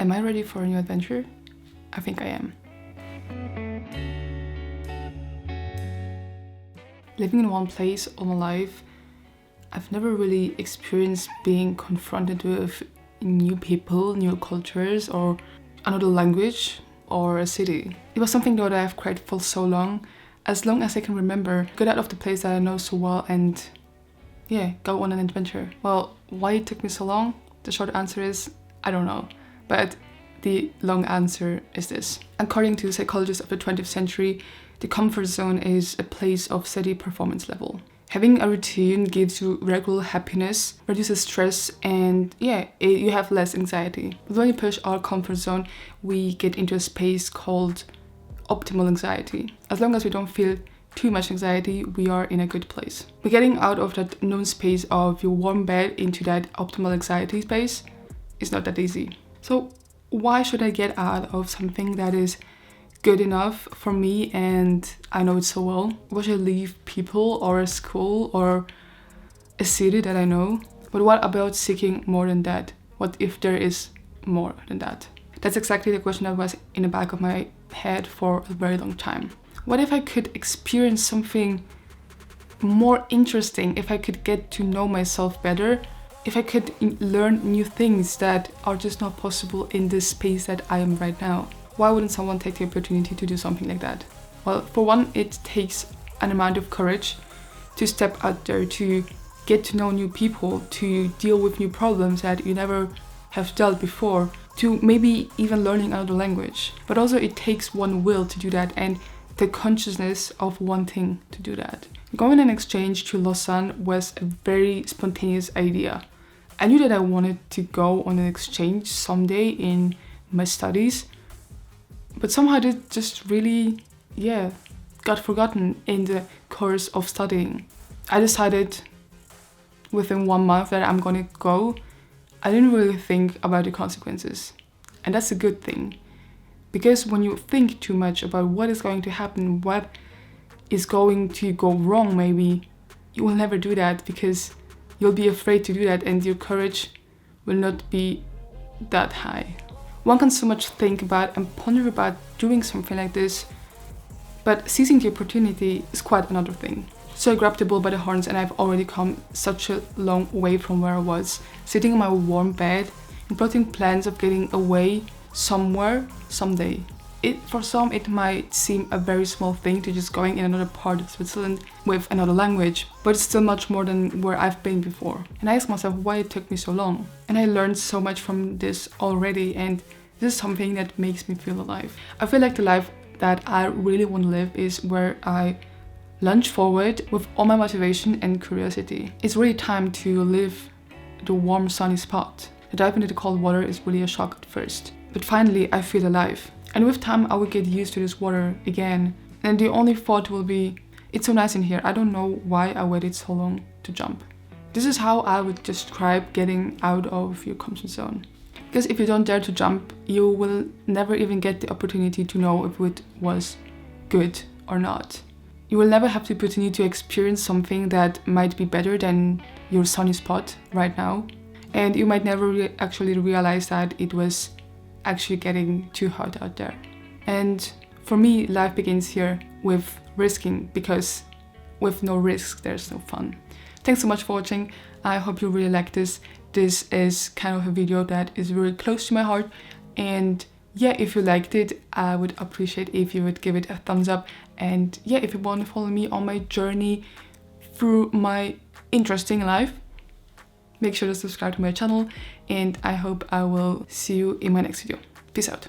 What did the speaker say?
Am I ready for a new adventure? I think I am. Living in one place all my life, I've never really experienced being confronted with new people, new cultures, or another language, or a city. It was something that I've craved for so long as I can remember, get out of the place that I know so well and go on an adventure. Well, why it took me so long? The short answer is, I don't know. But the long answer is this. According to psychologists of the 20th century, the comfort zone is a place of steady performance level. Having a routine gives you regular happiness, reduces stress, and you have less anxiety. But when we push our comfort zone, we get into a space called optimal anxiety. As long as we don't feel too much anxiety, we are in a good place. But getting out of that known space of your warm bed into that optimal anxiety space is not that easy. So why should I get out of something that is good enough for me and I know it so well? Why should I leave people or a school or a city that I know? But what about seeking more than that? What if there is more than that? That's exactly the question that was in the back of my head for a very long time. What if I could experience something more interesting? If I could get to know myself better? If I could learn new things that are just not possible in this space that I am right now? Why wouldn't someone take the opportunity to do something like that? Well, for one, it takes an amount of courage to step out there, to get to know new people, to deal with new problems that you never have dealt before, to maybe even learning another language. But also it takes one will to do that and the consciousness of wanting to do that. Going on an exchange to Lausanne was a very spontaneous idea. I knew that I wanted to go on an exchange someday in my studies, but somehow it just really, got forgotten in the course of studying. I decided within 1 month that I'm gonna go. I didn't really think about the consequences. And that's a good thing. Because when you think too much about what is going to happen, what is going to go wrong maybe, you will never do that because you'll be afraid to do that and your courage will not be that high. One can so much think about and ponder about doing something like this, but seizing the opportunity is quite another thing. So I grabbed the bull by the horns and I've already come such a long way from where I was, sitting in my warm bed and plotting plans of getting away somewhere, someday. For some, it might seem a very small thing to just going in another part of Switzerland with another language, but it's still much more than where I've been before. And I asked myself why it took me so long. And I learned so much from this already, and this is something that makes me feel alive. I feel like the life that I really want to live is where I lunge forward with all my motivation and curiosity. It's really time to live the warm, sunny spot. The dive into the cold water is really a shock at first, but finally I feel alive. And with time, I will get used to this water again. And the only thought will be, it's so nice in here. I don't know why I waited so long to jump. This is how I would describe getting out of your comfort zone. Because if you don't dare to jump, you will never even get the opportunity to know if it was good or not. You will never have the opportunity to experience something that might be better than your sunny spot right now. And you might never actually realize that it was actually getting too hot out there. And for me, life begins here with risking, because with no risk, there's no fun. Thanks so much for watching. I hope you really like this. This is kind of a video that is very close to my heart. And if you liked it, I would appreciate if you would give it a thumbs up. And if you want to follow me on my journey through my interesting life, make sure to subscribe to my channel, and I hope I will see you in my next video. Peace out.